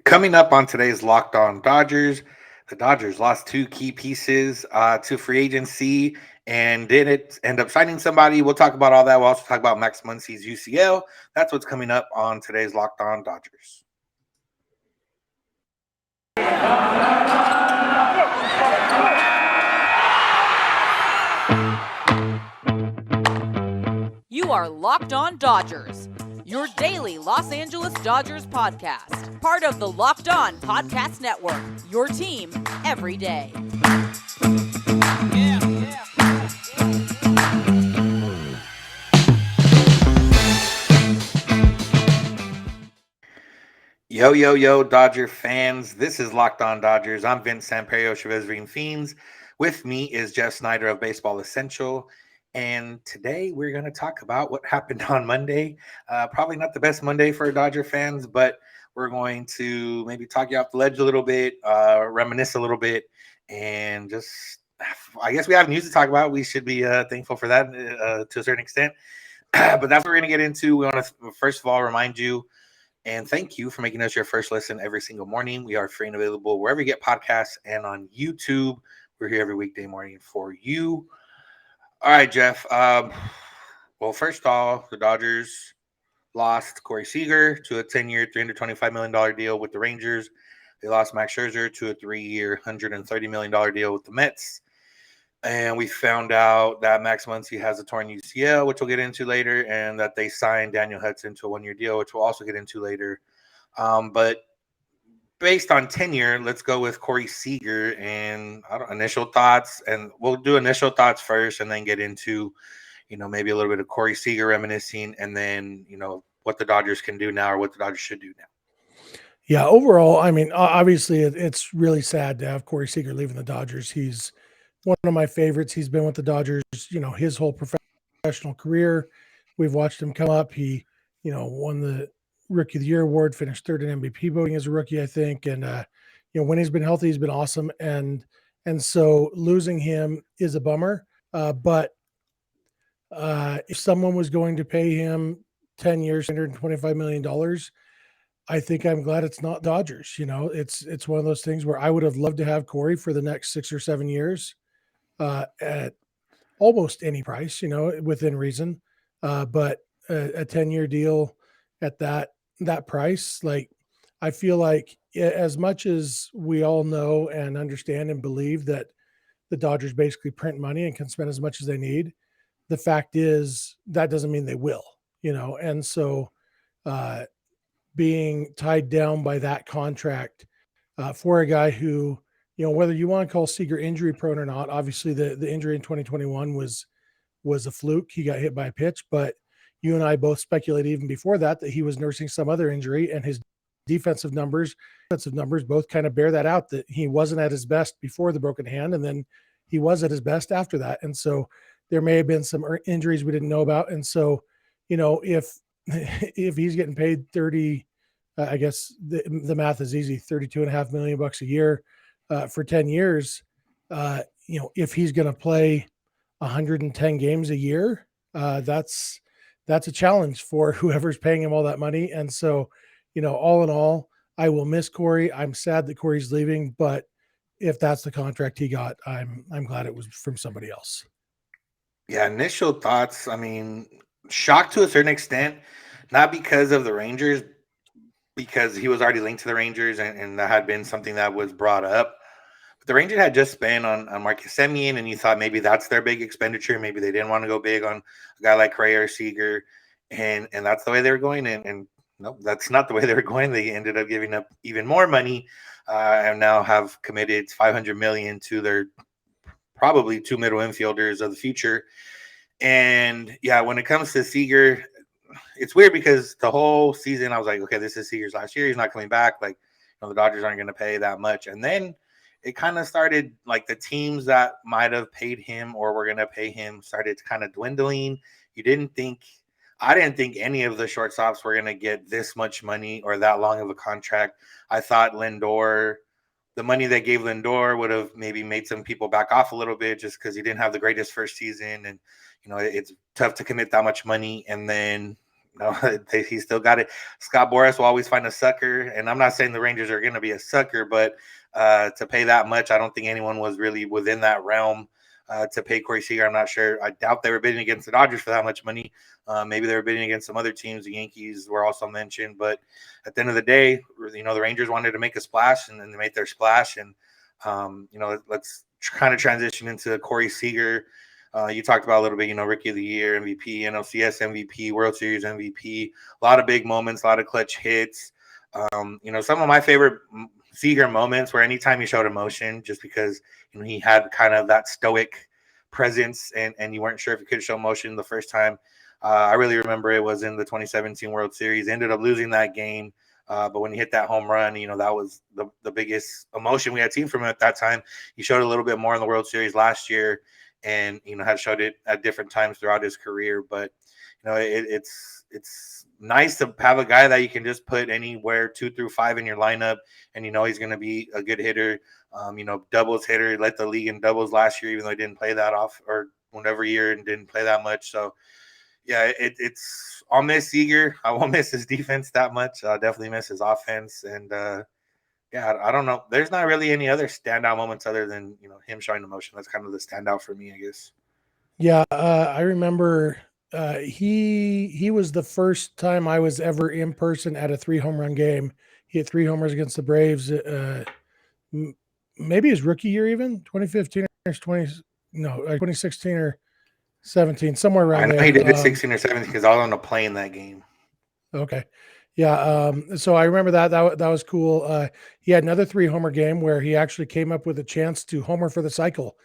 Coming up on today's Locked On Dodgers, the Dodgers lost two key pieces to free agency and didn't end up signing somebody. We'll talk about all that. We'll also talk about Max Muncy's UCL. That's what's coming up on today's Locked On Dodgers. You are Locked On Dodgers, your daily Los Angeles Dodgers podcast. Part of the Locked On Podcast Network, your team every day. Yo, Dodger fans. This is Locked On Dodgers. I'm Vince Samperio, Chavez Fiends. With me is Jeff Snider of Baseball Essential. And today we're going to talk about what happened on Monday. Probably not the best Monday for Dodger fans, but we're going to maybe talk you off the ledge a little bit, reminisce a little bit, and just, I guess we have news to talk about. We should be thankful for that to a certain extent. But that's what we're going to get into. We want to, first of all, remind you and thank you for making us your first listen every single morning. We are free and available wherever you get podcasts and on YouTube. We're here every weekday morning for you. All right, Jeff. Well, first off, the Dodgers lost Corey Seager to a 10-year, $325 million deal with the Rangers. They lost Max Scherzer to a 3-year, $130 million deal with the Mets. And we found out that Max Muncy has a torn UCL, which we'll get into later, and that they signed Daniel Hudson to a 1-year deal, which we'll also get into later. But based on tenure, let's go with Corey Seager and initial thoughts. And we'll do initial thoughts first and then get into, maybe a little bit of Corey Seager reminiscing and then, what the Dodgers can do now or what the Dodgers should do now. Yeah, overall, I mean, obviously it's really sad to have Corey Seager leaving the Dodgers. He's one of my favorites. He's been with the Dodgers, his whole professional career. We've watched him come up. He, won the Rookie of the Year award, finished third in MVP voting as a rookie, I think. And, when he's been healthy, he's been awesome. And so losing him is a bummer. But if someone was going to pay him 10 years, $125 million, I think I'm glad it's not Dodgers. It's one of those things where I would have loved to have Corey for the next 6 or 7 years at almost any price, within reason. But a 10-year deal at that price, like, I feel like as much as we all know and understand and believe that the Dodgers basically print money and can spend as much as they need, the fact is that doesn't mean they will, and so being tied down by that contract for a guy who, whether you want to call Seager injury prone or not, obviously the injury in 2021 was a fluke. He got hit by a pitch, but you and I both speculated even before that he was nursing some other injury, and his defensive numbers both kind of bear that out, that he wasn't at his best before the broken hand, and then he was at his best after that. And so there may have been some injuries we didn't know about. And so, if he's getting paid 30, I guess the math is easy, $32.5 million a year for 10 years. If he's going to play 110 games a year, that's a challenge for whoever's paying him all that money. And so, all in all, I will miss Corey. I'm sad that Corey's leaving, but if that's the contract he got, I'm glad it was from somebody else. Yeah, initial thoughts. I mean, shocked to a certain extent, not because of the Rangers, because he was already linked to the Rangers and that had been something that was brought up. But the Rangers had just spent on Marcus Semien, and you thought maybe that's their big expenditure. Maybe they didn't want to go big on a guy like Corey or Seager, and that's the way they were going. And no, that's not the way they were going. They ended up giving up even more money and now have committed $500 million to their probably two middle infielders of the future. And yeah, when it comes to Seager, it's weird because the whole season I was like, okay, this is Seager's last year. He's not coming back. Like, the Dodgers aren't going to pay that much. And then it kind of started, like, the teams that might have paid him or were going to pay him started kind of dwindling. I didn't think any of the shortstops were going to get this much money or that long of a contract. I thought Lindor, the money they gave Lindor would have maybe made some people back off a little bit just because he didn't have the greatest first season. And, it's tough to commit that much money. And then No, he still got it. Scott Boras will always find a sucker, and I'm not saying the Rangers are going to be a sucker, but to pay that much, I don't think anyone was really within that realm to pay Corey Seager. I'm not sure. I doubt they were bidding against the Dodgers for that much money. Maybe they were bidding against some other teams. The Yankees were also mentioned, but at the end of the day, the Rangers wanted to make a splash, and then they made their splash. And let's kind of transition into Corey Seager. You talked about a little bit, Rookie of the Year, MVP, NLCS MVP, World Series MVP, a lot of big moments, a lot of clutch hits. Some of my favorite Seager moments were anytime he showed emotion, just because he had kind of that stoic presence, and you weren't sure if he could show emotion the first time. I really remember it was in the 2017 World Series. Ended up losing that game, but when he hit that home run, that was the biggest emotion we had seen from him at that time. He showed a little bit more in the World Series last year, and had showed it at different times throughout his career. But it's nice to have a guy that you can just put anywhere 2 through 5 in your lineup, and he's going to be a good hitter. Doubles hitter, led the league in doubles last year, even though he didn't play that off or whatever year and didn't play that much. So yeah, I'll miss Seager. I won't miss his defense that much. I'll definitely miss his offense. And I don't know. There's not really any other standout moments other than him showing emotion. That's kind of the standout for me, I guess. Yeah, I remember he was the first time I was ever in person at a 3 home run game. He hit 3 homers against the Braves. Maybe his rookie year, even 2015 or 2016 or 17, somewhere around I know there. he did it 16 or 17 because I was on a plane that game. Okay. Yeah. So I remember that was cool. He had another 3 homer game where he actually came up with a chance to homer for the cycle.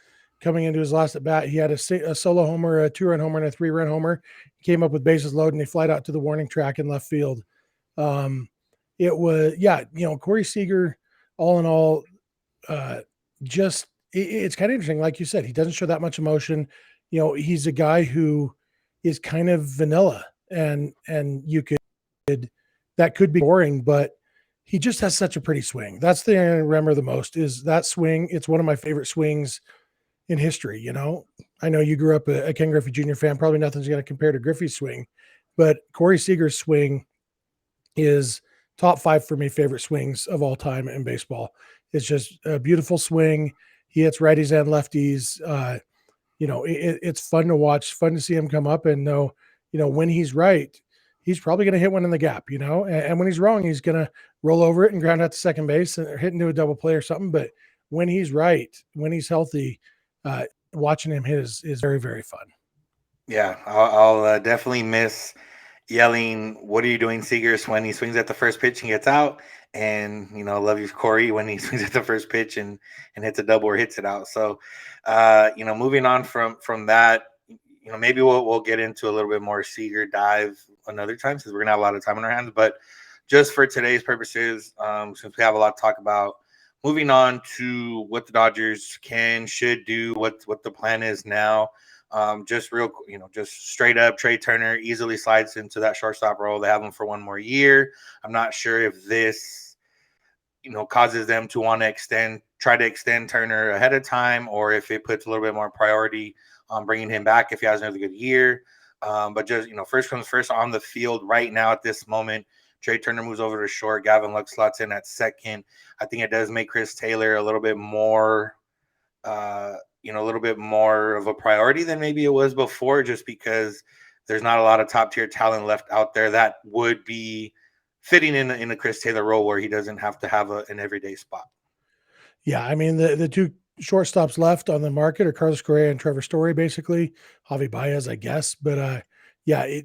Coming into his last at bat, he had a solo homer, a 2-run homer, and a 3-run homer. He came up with bases loaded, and he flied out to the warning track in left field. It was, Corey Seager, all in all, it's kind of interesting. Like you said, he doesn't show that much emotion. He's a guy who is kind of vanilla, and that could be boring, but he just has such a pretty swing. That's the thing I remember the most is that swing. It's one of my favorite swings in history. I know you grew up a Ken Griffey Jr. fan. Probably nothing's going to compare to Griffey's swing, but Corey Seager's swing is top 5 for me favorite swings of all time in baseball. It's just a beautiful swing. He hits righties and lefties. It's fun to watch, fun to see him come up and know, when he's right, he's probably going to hit one in the gap, and when he's wrong, he's going to roll over it and ground out to second base and hit into a double play or something. But when he's right, when he's healthy, watching him hit is very, very fun. Yeah, I'll definitely miss yelling, "What are you doing, Seegers?" when he swings at the first pitch and gets out. And, love you, Corey, when he swings at the first pitch and hits a double or hits it out. So, moving on from that, maybe we'll get into a little bit more Seager dive another time since we're going to have a lot of time on our hands. But just for today's purposes, since we have a lot to talk about, moving on to what the Dodgers should do, what the plan is now. Just straight up, Trey Turner easily slides into that shortstop role. They have him for 1 more year. I'm not sure if this, causes them to want to try to extend Turner ahead of time, or if it puts a little bit more priority on bringing him back if he has another good year. But just, first comes first on the field right now at this moment. Trey Turner moves over to short. Gavin Lux slots in at second. I think it does make Chris Taylor a little bit more, a little bit more of a priority than maybe it was before, just because there's not a lot of top tier talent left out there that would be fitting in a Chris Taylor role where he doesn't have to have an everyday spot. Yeah, I mean the 2 shortstops left on the market are Carlos Correa and Trevor Story, basically. Javi Baez, I guess. But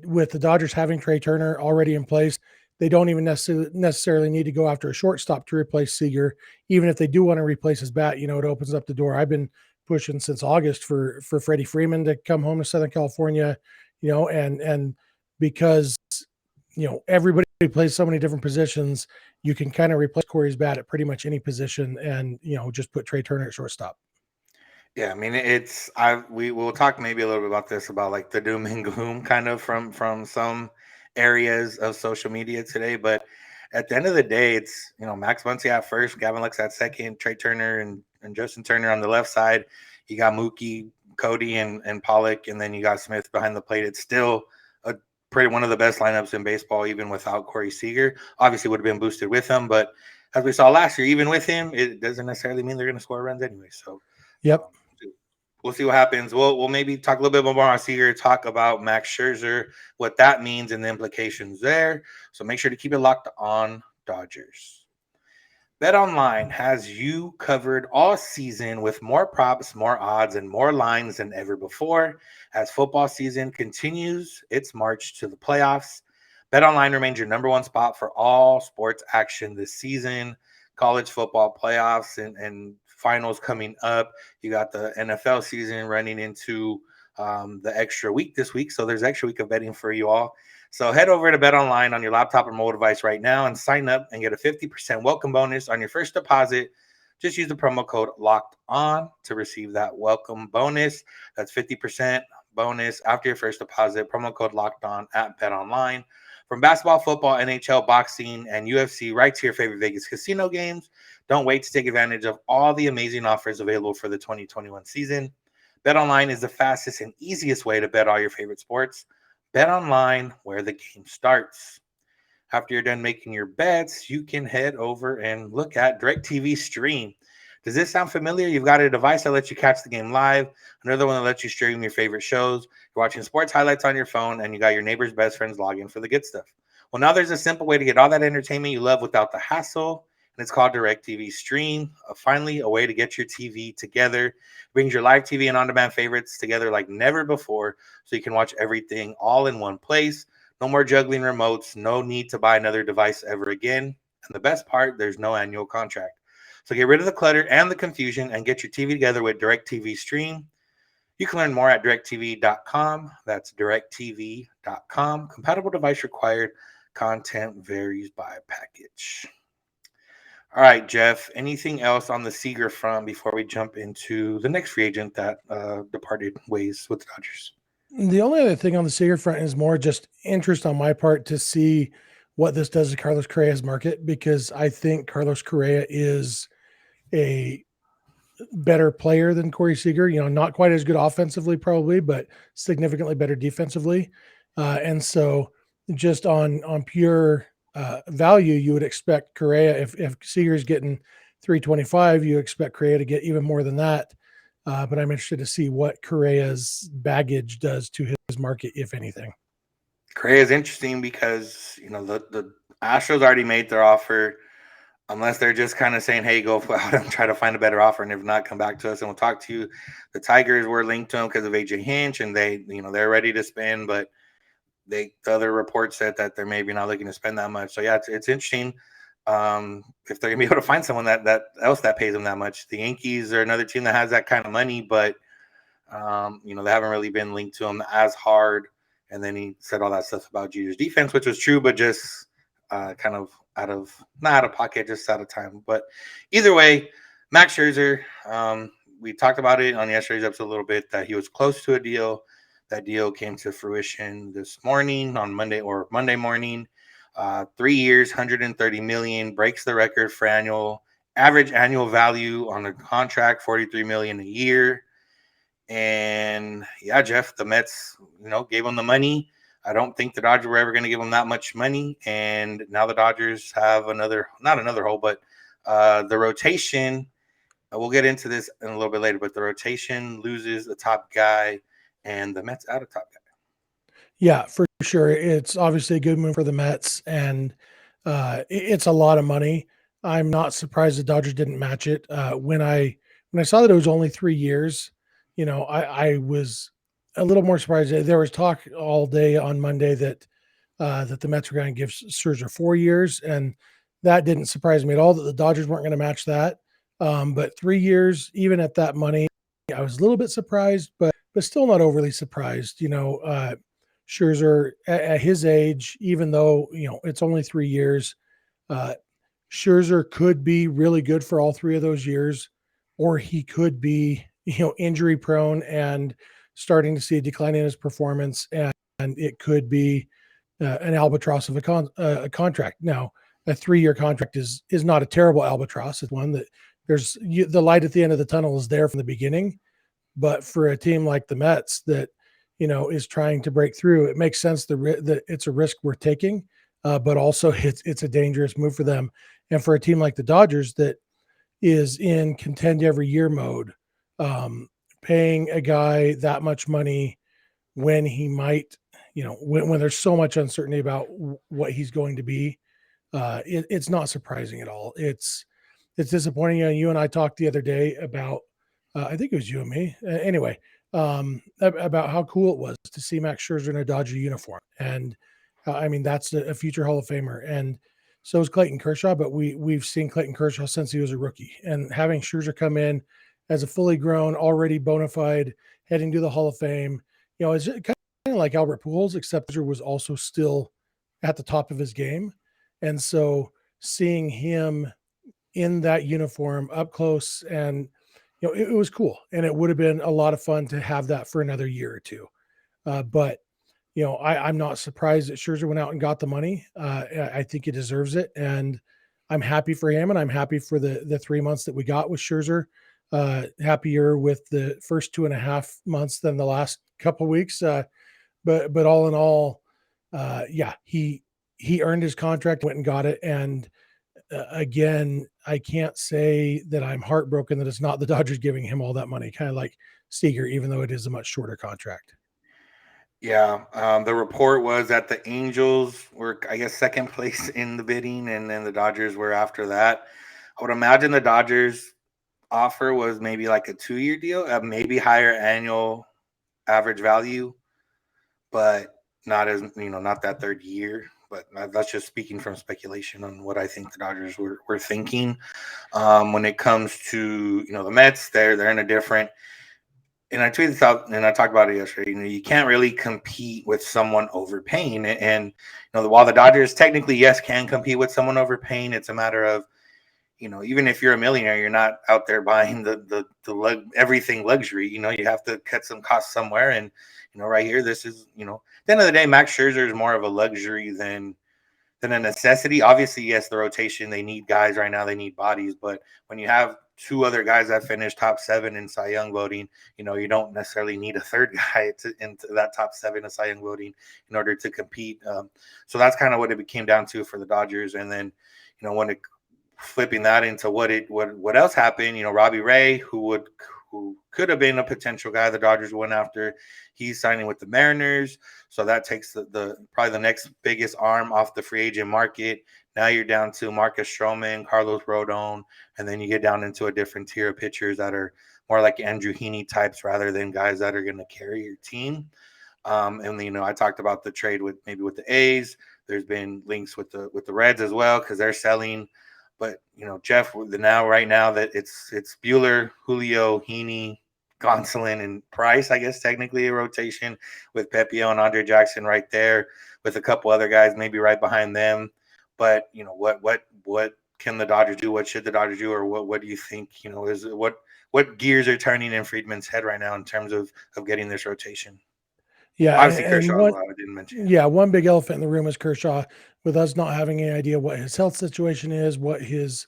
with the Dodgers having Trey Turner already in place, they don't even necessarily need to go after a shortstop to replace Seager. Even if they do want to replace his bat, it opens up the door. I've been pushing since August for Freddie Freeman to come home to Southern California, and because everybody plays so many different positions, you can kind of replace Corey's bat at pretty much any position, and just put Trey Turner at shortstop. Yeah, I mean we will talk maybe a little bit about this, about like the doom and gloom kind of from some areas of social media today, but at the end of the day, it's Max Muncy at first, Gavin Lux at second, Trey Turner and Justin Turner on the left side. You got Mookie, Cody, and Pollock, and then you got Smith behind the plate. It's still a pretty one of the best lineups in baseball, even without Corey Seager. Obviously, would have been boosted with him, but as we saw last year, even with him, it doesn't necessarily mean they're going to score runs anyway. So, Yep. we'll see what happens. We'll maybe talk a little bit more on Seager, talk about Max Scherzer, what that means, and the implications there. So make sure to keep it locked on Dodgers. BetOnline has you covered all season with more props, more odds, and more lines than ever before. As football season continues its march to the playoffs, BetOnline remains your number one spot for all sports action this season. College football playoffs and finals coming up. You got the NFL season running into the extra week this week. So there's extra week of betting for you all. So head over to BetOnline on your laptop or mobile device right now and sign up and get a 50% welcome bonus on your first deposit. Just use the promo code Locked On to receive that welcome bonus. That's 50% bonus after your first deposit. Promo code Locked On at BetOnline. From basketball, football, NHL, boxing, and UFC, right to your favorite Vegas casino games. Don't wait to take advantage of all the amazing offers available for the 2021 season. BetOnline is the fastest and easiest way to bet all your favorite sports. BetOnline, where the game starts. After you're done making your bets, you can head over and look at DirecTV Stream. Does this sound familiar? You've got a device that lets you catch the game live, another one that lets you stream your favorite shows. You're watching sports highlights on your phone, and you got your neighbor's best friends log in for the good stuff. Well, now there's a simple way to get all that entertainment you love without the hassle, and it's called DirecTV Stream. Finally, a way to get your TV together. It brings your live TV and on-demand favorites together like never before, so you can watch everything all in one place. No more juggling remotes. No need to buy another device ever again. And the best part, there's no annual contract. So get rid of the clutter and the confusion and get your TV together with DirecTV Stream. You can learn more at directtv.com. That's directtv.com. Compatible device required. Content varies by package. All right, Jeff, anything else on the Seager front before we jump into the next free agent that departed ways with the Dodgers? The only other thing on the Seager front is more just interest on my part to see what this does to Carlos Correa's market, because I think Carlos Correa is a better player than Corey Seager. Not quite as good offensively probably, but significantly better defensively. And so just on pure value, you would expect Correa, if Seager's getting 325, you expect Correa to get even more than that. But I'm interested to see what Correa's baggage does to his market, if anything. Correa is interesting because, the Astros already made their offer, unless they're just kind of saying, hey, go out and try to find a better offer. And if not, come back to us and we'll talk to you. The Tigers were linked to him because of AJ Hinch, and they're ready to spend, but the other report said that they're maybe not looking to spend that much. So yeah, it's interesting if they're gonna be able to find someone that pays them that much. The Yankees are another team that has that kind of money, but they haven't really been linked to him as hard. And then he said all that stuff about Jeter's defense, which was true, but just kind of not out of pocket, just out of time. But either way, Max Scherzer, we talked about it on yesterday's episode a little bit, that he was close to a deal. That deal came to fruition this morning on Monday morning. 3 years, $130 million, breaks the record for average annual value on a contract, $43 million a year. And yeah, Jeff, the Mets, gave him the money. I don't think the Dodgers were ever going to give him that much money. And now the Dodgers have not another hole, but the rotation, we'll get into this in a little bit later, but the rotation loses the top guy, and the Mets out of top guy. Yeah, for sure. It's obviously a good move for the Mets, and it's a lot of money. I'm not surprised the Dodgers didn't match it. When I saw that it was only 3 years, I was a little more surprised. There was talk all day on Monday that the Mets were going to give Scherzer 4 years, and that didn't surprise me at all that the Dodgers weren't going to match that. But 3 years, even at that money, I was a little bit surprised, but still not overly surprised. Scherzer at his age, even though it's only 3 years, Scherzer could be really good for all 3 of those years, or he could be injury prone and starting to see a decline in his performance, and it could be an albatross of a contract. Now, a 3-year contract is not a terrible albatross. It's one that there's the light at the end of the tunnel is there from the beginning. But for a team like the Mets that, is trying to break through. It makes sense that it's a risk we're taking, but also it's a dangerous move for them. And for a team like the Dodgers that is in contend every year mode, paying a guy that much money when he might, when there's so much uncertainty about what he's going to be, it's not surprising at all. It's disappointing. You and I talked the other day about, I think it was you and me. Anyway, about how cool it was to see Max Scherzer in a Dodger uniform, and I mean that's a future Hall of Famer, and so is Clayton Kershaw. But we've seen Clayton Kershaw since he was a rookie, and having Scherzer come in as a fully grown, already bona fide, heading to the Hall of Fame, it's kind of like Albert Pujols, except Scherzer was also still at the top of his game, and so seeing him in that uniform up close, and it was cool, and it would have been a lot of fun to have that for another year or two. But I'm not surprised that Scherzer went out and got the money. I think he deserves it, and I'm happy for him, and I'm happy for the 3 months that we got with Scherzer. Happier with the first 2.5 months than the last couple of weeks. But all in all, yeah, he earned his contract, went and got it, and again, I can't say that I'm heartbroken that it's not the Dodgers giving him all that money, kind of like Seager, even though it is a much shorter contract. Yeah, the report was that the Angels were, I guess, second place in the bidding, and then the Dodgers were after that. I would imagine the Dodgers offer was maybe like a 2-year deal, maybe higher annual average value, but not not that third year. But that's just speaking from speculation on what I think the Dodgers were thinking. When it comes to the Mets, they're in a different. And I tweeted this out, and I talked about it yesterday. You can't really compete with someone overpaying, and while the Dodgers technically yes can compete with someone overpaying, it's a matter of even if you're a millionaire, you're not out there buying the everything luxury. You have to cut some costs somewhere, and right here, this is at the end of the day, Max Scherzer is more of a luxury than a necessity. Obviously, yes, the rotation, they need guys right now, they need bodies, but when you have two other guys that finished top 7 in Cy Young voting, you don't necessarily need a third guy into that top 7 of Cy Young voting in order to compete. So that's kind of what it came down to for the Dodgers. And then, when it flipping that into what else happened, Robbie Ray, who could have been a potential guy the Dodgers went after, he's signing with the Mariners. So that takes the probably the next biggest arm off the free agent market. Now you're down to Marcus Stroman, Carlos Rodon, and then you get down into a different tier of pitchers that are more like Andrew Heaney types rather than guys that are going to carry your team. And I talked about the trade with the A's. There's been links with the Reds as well because they're selling. But Jeff, right now that it's Buehler, Julio, Heaney, Gonsolin, and Price, I guess technically a rotation with Pepio and Andre Jackson right there, with a couple other guys maybe right behind them. But what can the Dodgers do? What should the Dodgers do? Or what do you think? Is what gears are turning in Friedman's head right now in terms of getting this rotation? Yeah, Obviously Kershaw. I didn't mention. Yeah, one big elephant in the room is Kershaw, with us not having any idea what his health situation is, what his,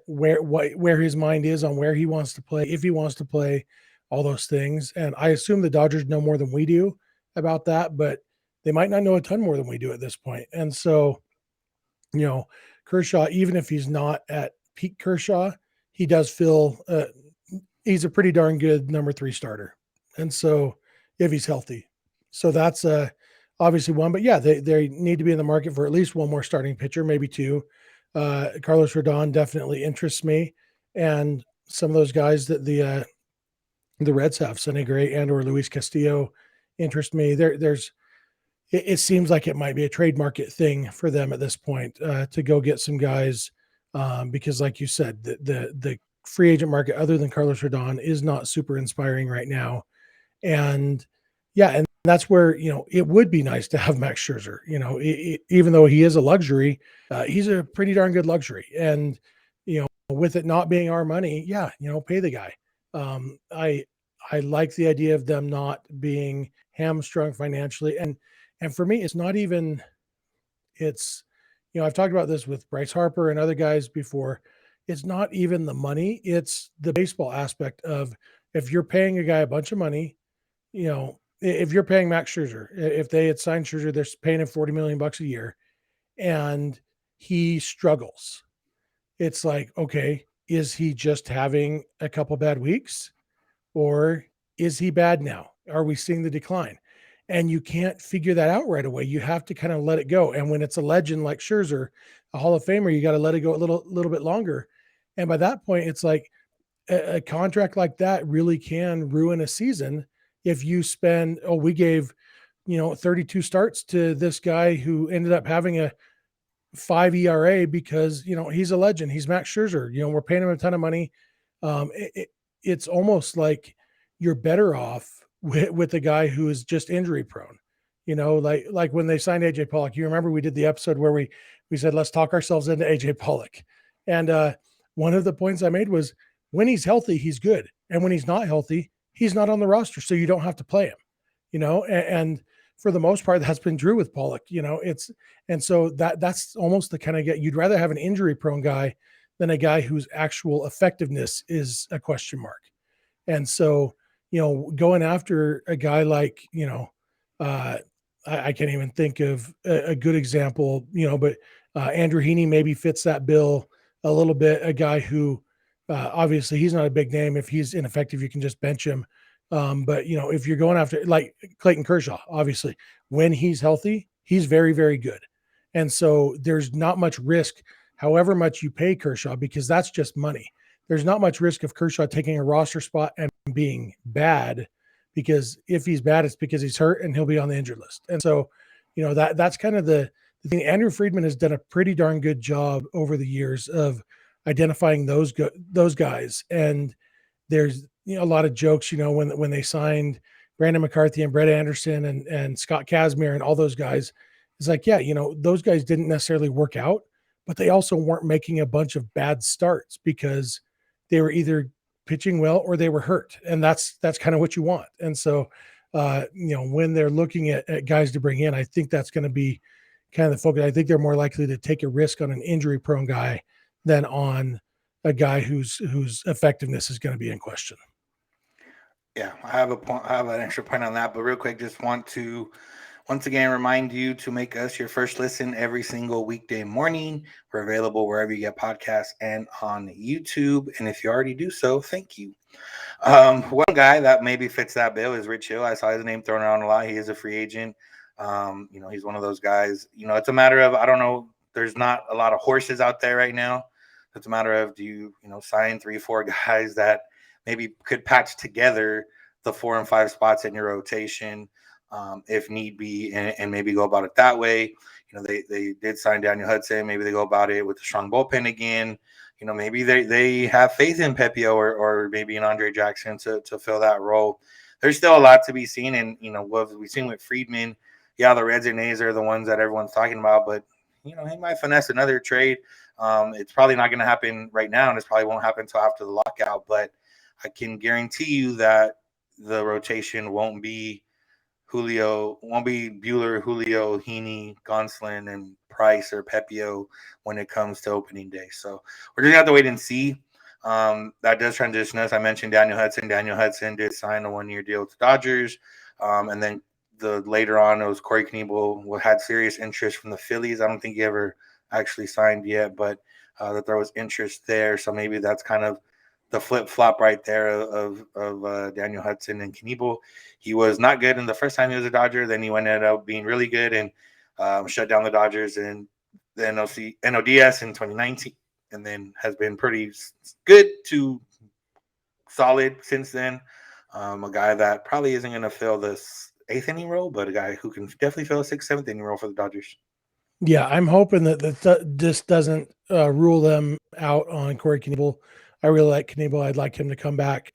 where his mind is on where he wants to play, if he wants to play, all those things. And I assume the Dodgers know more than we do about that, but they might not know a ton more than we do at this point. And so, Kershaw, even if he's not at peak Kershaw, he does feel he's a pretty darn good number 3 starter. And so if he's healthy. So that's obviously one, but yeah, they need to be in the market for at least one more starting pitcher, maybe 2. Carlos Rodon definitely interests me, and some of those guys that the Reds have, Sonny Gray and or Luis Castillo, interest me. It seems like it might be a trade market thing for them at this point to go get some guys because, like you said, the free agent market other than Carlos Rodon is not super inspiring right now, and yeah, and that's where, it would be nice to have Max Scherzer, even though he is a luxury, he's a pretty darn good luxury. And, with it not being our money, yeah, pay the guy. I like the idea of them not being hamstrung financially. And for me, it's not even, I've talked about this with Bryce Harper and other guys before. It's not even the money. It's the baseball aspect of, if you're paying a guy a bunch of money, if you're paying Max Scherzer, if they had signed Scherzer, they're paying him $40 million a year and he struggles. It's like, okay, is he just having a couple bad weeks or is he bad now? Are we seeing the decline? And you can't figure that out right away. You have to kind of let it go. And when it's a legend like Scherzer, a Hall of Famer, you got to let it go a little bit longer. And by that point, it's like a contract like that really can ruin a season if you spend, oh, we gave, 32 starts to this guy who ended up having a 5 ERA because, he's a legend. He's Max Scherzer. We're paying him a ton of money. It's almost like you're better off with a guy who is just injury prone. Like when they signed AJ Pollock. You remember we did the episode where we said let's talk ourselves into AJ Pollock, and one of the points I made was when he's healthy, he's good, and when he's not healthy, he's not on the roster, so you don't have to play him. And for the most part, that's been true with Pollock. And so that's almost the kind of guy you'd rather have an injury prone guy than a guy whose actual effectiveness is a question mark. And so, going after a guy like, I can't even think of a good example, but Andrew Heaney maybe fits that bill a little bit. A guy who obviously he's not a big name. If he's ineffective, you can just bench him. But if you're going after like Clayton Kershaw, obviously when he's healthy, he's very, very good. And so there's not much risk, however much you pay Kershaw, because that's just money. There's not much risk of Kershaw taking a roster spot and being bad, because if he's bad, it's because he's hurt and he'll be on the injured list. And so, that's kind of the thing. Andrew Friedman has done a pretty darn good job over the years of identifying those guys. And there's a lot of jokes, when they signed Brandon McCarthy and Brett Anderson and Scott Kazmir and all those guys. It's like, yeah, those guys didn't necessarily work out, but they also weren't making a bunch of bad starts because they were either pitching well or they were hurt. And that's kind of what you want. And so, when they're looking at guys to bring in, I think that's going to be kind of the focus. I think they're more likely to take a risk on an injury prone guy than on a guy whose effectiveness is going to be in question. Yeah, I have a point. I have an extra point on that, but real quick, just want to once again remind you to make us your first listen every single weekday morning. We're available wherever you get podcasts and on YouTube. And if you already do so, thank you. One guy that maybe fits that bill is Rich Hill. I saw his name thrown around a lot. He is a free agent. He's one of those guys. It's a matter of, I don't know, there's not a lot of horses out there right now. It's a matter of, do you sign 3-4 guys that maybe could patch together the 4 and 5 spots in your rotation, if need be, and maybe go about it that way. They did sign Daniel Hudson. Maybe they go about it with a strong bullpen again. Maybe they have faith in Pepio or maybe in Andre Jackson to fill that role. There's still a lot to be seen, and what we've seen with Friedman. Yeah, the Reds and A's are the ones that everyone's talking about, but he might finesse another trade. It's probably not going to happen right now, and it probably won't happen until after the lockout. But I can guarantee you that the rotation won't be Buehler, Julio, Heaney, Gonsolin, and Price or Pepio when it comes to opening day. So we're just going to have to wait and see. That does transition us. I mentioned Daniel Hudson. Daniel Hudson did sign a 1-year deal with the Dodgers. And then later on, it was Corey Knebel who had serious interest from the Phillies. I don't think he ever actually signed yet, but that there was interest there. So maybe that's kind of the flip-flop right there of Daniel Hudson and Knebel. He was not good in the first time he was a Dodger. Then he ended up being really good and shut down the Dodgers in the NODS in 2019, and then has been pretty good to solid since then. A guy that probably isn't going to fill this 8th inning role, but a guy who can definitely fill a 6th, 7th inning role for the Dodgers. Yeah, I'm hoping that this doesn't rule them out on Corey Knebel. I really like Knebel. I'd like him to come back.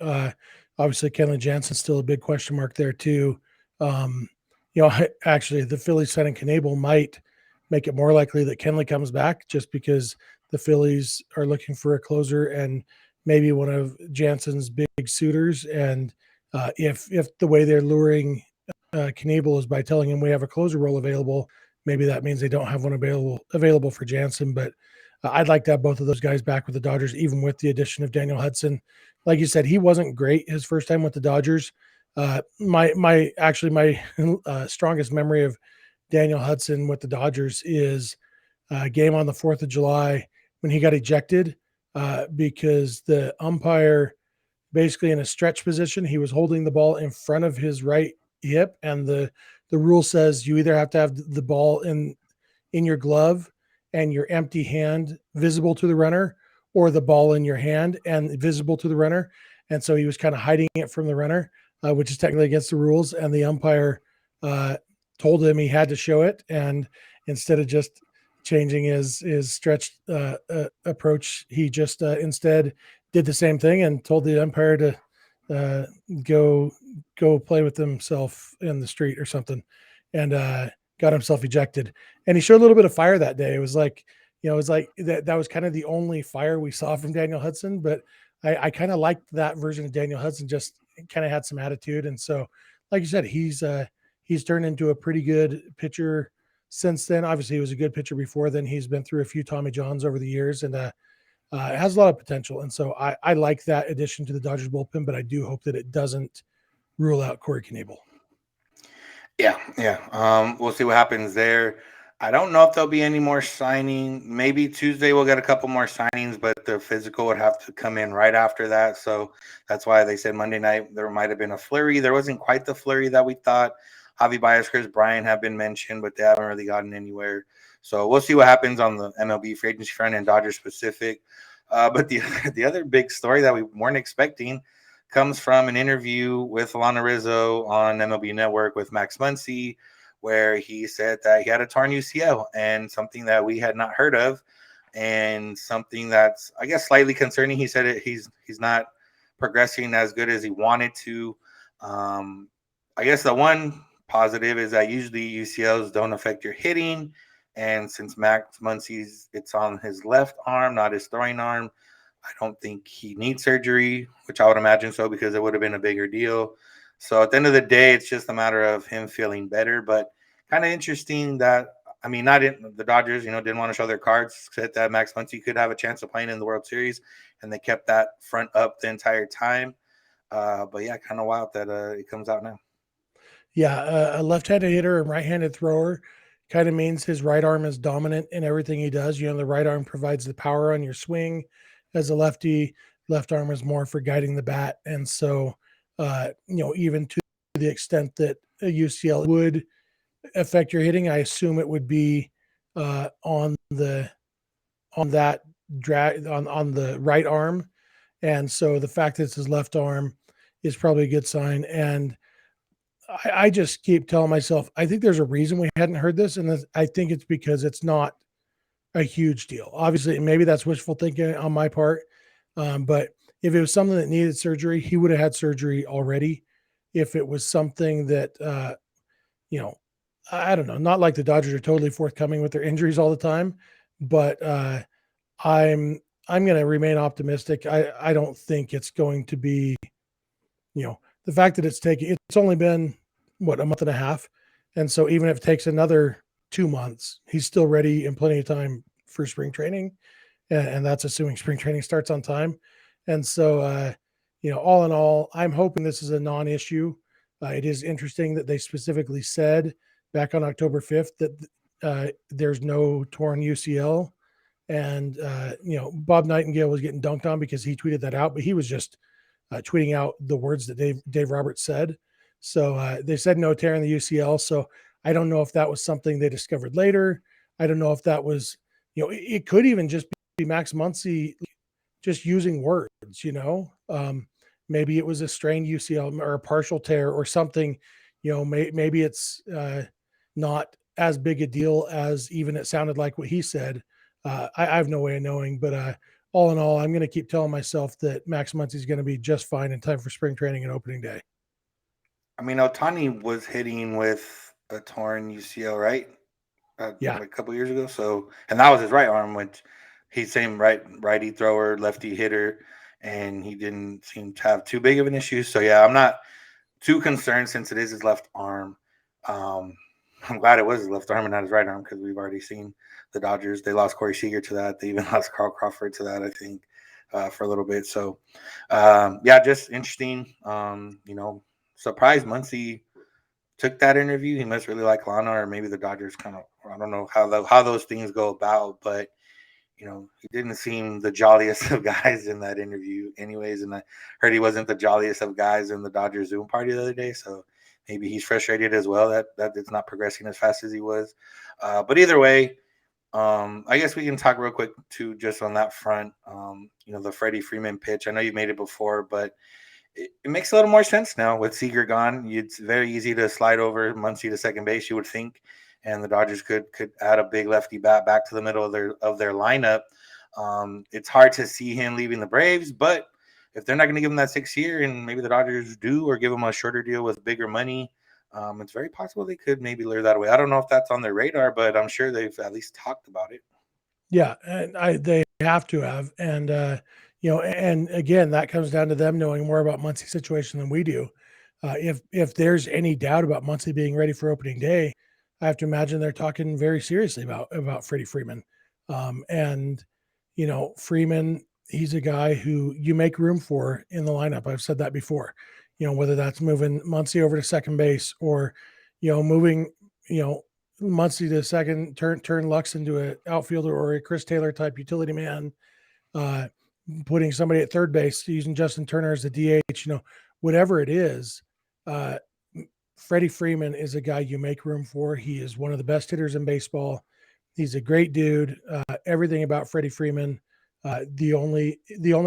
Obviously, Kenley Jansen's still a big question mark there too. Actually, the Phillies signing Knebel might make it more likely that Kenley comes back, just because the Phillies are looking for a closer and maybe one of Jansen's big suitors. And if the way they're luring Knebel is by telling him we have a closer role available, maybe that means they don't have one available for Jansen. But I'd like to have both of those guys back with the Dodgers, even with the addition of Daniel Hudson. Like you said, he wasn't great his first time with the Dodgers, My strongest memory of Daniel Hudson with the Dodgers is a game on the 4th of July when he got ejected because the umpire, basically in a stretch position, he was holding the ball in front of his right hip, and the rule says you either have to have the ball in your glove and your empty hand visible to the runner, or the ball in your hand and visible to the runner. And so he was kind of hiding it from the runner, which is technically against the rules. And the umpire uh, told him he had to show it. And instead of just changing his stretch approach, he just instead did the same thing and told the umpire to uh, go play with himself in the street or something, and got himself ejected. And he showed a little bit of fire that day. It was like, it was like that was kind of the only fire we saw from Daniel Hudson. But I kind of liked that version of Daniel Hudson. Just kind of had some attitude, and so, like you said, he's turned into a pretty good pitcher since then. Obviously, he was a good pitcher before then. He's been through a few Tommy Johns over the years, and it has a lot of potential. And so I like that addition to the Dodgers bullpen, but I do hope that it doesn't rule out Corey Knebel. Yeah. We'll see what happens there. I don't know if there'll be any more signing. Maybe Tuesday we'll get a couple more signings, but the physical would have to come in right after that. So that's why they said Monday night there might have been a flurry. There wasn't quite the flurry that we thought. Javi Baez, Chris Bryant have been mentioned, but they haven't really gotten anywhere. So we'll see what happens on the MLB free agency front and Dodgers specific. But the other big story that we weren't expecting comes from an interview with Alana Rizzo on MLB Network with Max Muncy, where he said that he had a torn UCL, and something that we had not heard of, and something that's, I guess, slightly concerning. He said he's not progressing as good as he wanted to. I guess the one positive is that usually UCLs don't affect your hitting, and since Max Muncy's, it's on his left arm, not his throwing arm, I don't think he needs surgery, which I would imagine so, because it would have been a bigger deal. So at the end of the day, it's just a matter of him feeling better. But kind of interesting that, I mean, not in the Dodgers, didn't want to show their cards, said that Max Muncy could have a chance of playing in the World Series, and they kept that front up the entire time. But yeah, kind of wild that it comes out now. Yeah, a left-handed hitter and right-handed thrower kind of means his right arm is dominant in everything he does. The right arm provides the power on your swing. As a lefty, left arm is more for guiding the bat. And so, even to the extent that a UCL would affect your hitting, I assume it would be on that drag on the right arm. And so the fact that it's his left arm is probably a good sign. And I just keep telling myself, I think there's a reason we hadn't heard this. And I think it's because it's not a huge deal. Obviously, maybe that's wishful thinking on my part. But if it was something that needed surgery, he would have had surgery already. If it was something that, I don't know, not like the Dodgers are totally forthcoming with their injuries all the time, but I'm going to remain optimistic. I don't think it's going to be, the fact that it's only been a month and a half. And so even if it takes another 2 months, he's still ready and plenty of time for spring training. And that's assuming spring training starts on time. And so, all in all, I'm hoping this is a non-issue. It is interesting that they specifically said back on October 5th that there's no torn UCL. And, Bob Nightingale was getting dunked on because he tweeted that out, but he was just tweeting out the words that Dave Roberts said. So they said no tear in the UCL. So I don't know if that was something they discovered later. I don't know if that was, it could even just be Max Muncy just using words, maybe it was a strained UCL or a partial tear or something, maybe it's not as big a deal as even it sounded like what he said. I have no way of knowing, but all in all, I'm going to keep telling myself that Max Muncy is going to be just fine in time for spring training and opening day. I mean, Ohtani was hitting with a torn UCL, right? Yeah. Like a couple years ago. So, and that was his right arm, which he's same righty thrower, lefty hitter, and he didn't seem to have too big of an issue. So yeah, I'm not too concerned since it is his left arm. I'm glad it was his left arm and not his right arm, because we've already seen the Dodgers. They lost Corey Seager to that. They even lost Carl Crawford to that, I think, for a little bit. So, yeah, just interesting. surprised Muncy took that interview. He must really like Lana, or maybe the Dodgers kind of, I don't know how those things go about, but he didn't seem the jolliest of guys in that interview anyways. And I heard he wasn't the jolliest of guys in the Dodgers Zoom party the other day. So maybe he's frustrated as well that it's not progressing as fast as he was. But either way, I guess we can talk real quick too, just on that front. The Freddie Freeman pitch. I know you made it before, but it makes a little more sense now with Seager gone. It's very easy to slide over Muncy to second base, you would think, and the Dodgers could add a big lefty bat back to the middle of their lineup. It's hard to see him leaving the Braves, but if they're not going to give him that 6 year, and maybe the Dodgers do, or give him a shorter deal with bigger money, it's very possible they could maybe lure that away. I don't know if that's on their radar, but I'm sure they've at least talked about it. Yeah, and they have to have, and and again, that comes down to them knowing more about Muncy's situation than we do. If there's any doubt about Muncy being ready for opening day, I have to imagine they're talking very seriously about Freddie Freeman. And Freeman, he's a guy who you make room for in the lineup. I've said that before. Whether that's moving Muncy over to second base, or moving Muncy to second, turn Lux into an outfielder or a Chris Taylor type utility man, putting somebody at third base, using Justin Turner as the DH, whatever it is. Freddie Freeman is a guy you make room for. He is one of the best hitters in baseball. He's a great dude. Everything about Freddie Freeman. The only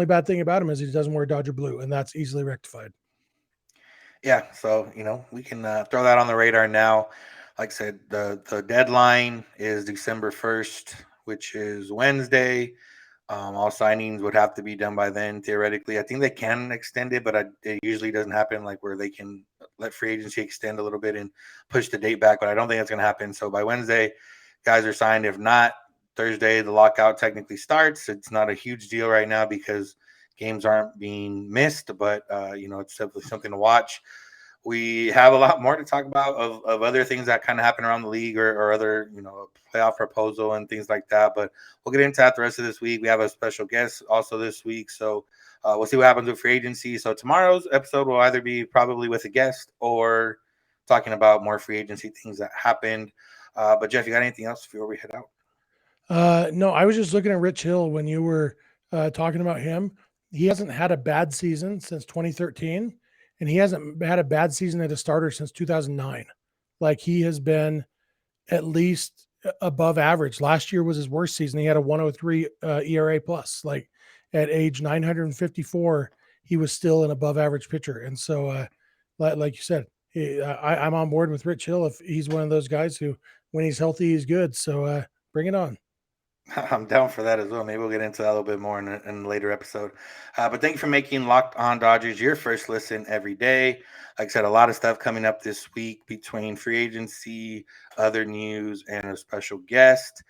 bad thing about him is he doesn't wear Dodger blue, and that's easily rectified. Yeah, so we can throw that on the radar now. Like I said, the deadline is December 1st, which is Wednesday. All signings would have to be done by then, theoretically. I think they can extend it, but it usually doesn't happen, like where they can let free agency extend a little bit and push the date back, but I don't think that's going to happen. So by Wednesday, guys are signed. If not, Thursday, the lockout technically starts. It's not a huge deal right now because games aren't being missed, but it's definitely something to watch. We have a lot more to talk about of other things that kind of happen around the league, or other, playoff proposal and things like that. But we'll get into that the rest of this week. We have a special guest also this week. So we'll see what happens with free agency. So tomorrow's episode will either be probably with a guest or talking about more free agency things that happened. But Jeff, you got anything else before we head out? No, I was just looking at Rich Hill when you were talking about him. He hasn't had a bad season since 2013, and he hasn't had a bad season as a starter since 2009. Like, he has been at least above average. Last year was his worst season. He had a 103 ERA plus. Like, at age 954, he was still an above average pitcher. And so, like you said, I'm on board with Rich Hill. If he's one of those guys who, when he's healthy, he's good. So bring it on. I'm down for that as well. Maybe we'll get into that a little bit more in a later episode. But thank you for making Locked On Dodgers your first listen every day. Like I said, a lot of stuff coming up this week between free agency, other news, and a special guest.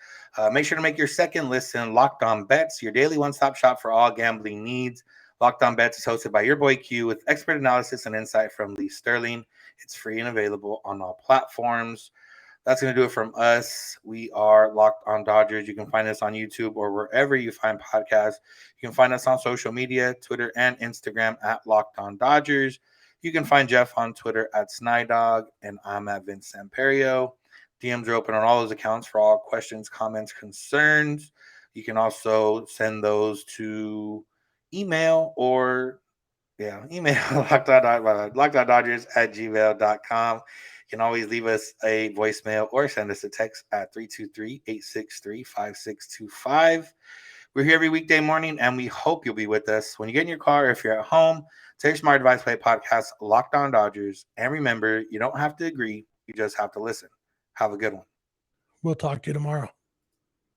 Make sure to make your second listen Locked On Bets, your daily one-stop shop for all gambling needs. Locked On Bets is hosted by your boy Q with expert analysis and insight from Lee Sterling. It's free and available on all platforms. That's going to do it from us. We are Locked On Dodgers. You can find us on YouTube or wherever you find podcasts. You can find us on social media, Twitter and Instagram at Locked On Dodgers. You can find Jeff on Twitter at Snydog, and I'm at Vince Samperio. DMs are open on all those accounts for all questions, comments, concerns. You can also send those to email lockedondodgers@gmail.com. You can always leave us a voicemail or send us a text at 323-863-5625. We're here every weekday morning, and we hope you'll be with us when you get in your car. If you're at home, tell your smart device, play podcast Locked On Dodgers. And remember, you don't have to agree. You just have to listen. Have a good one. We'll talk to you tomorrow.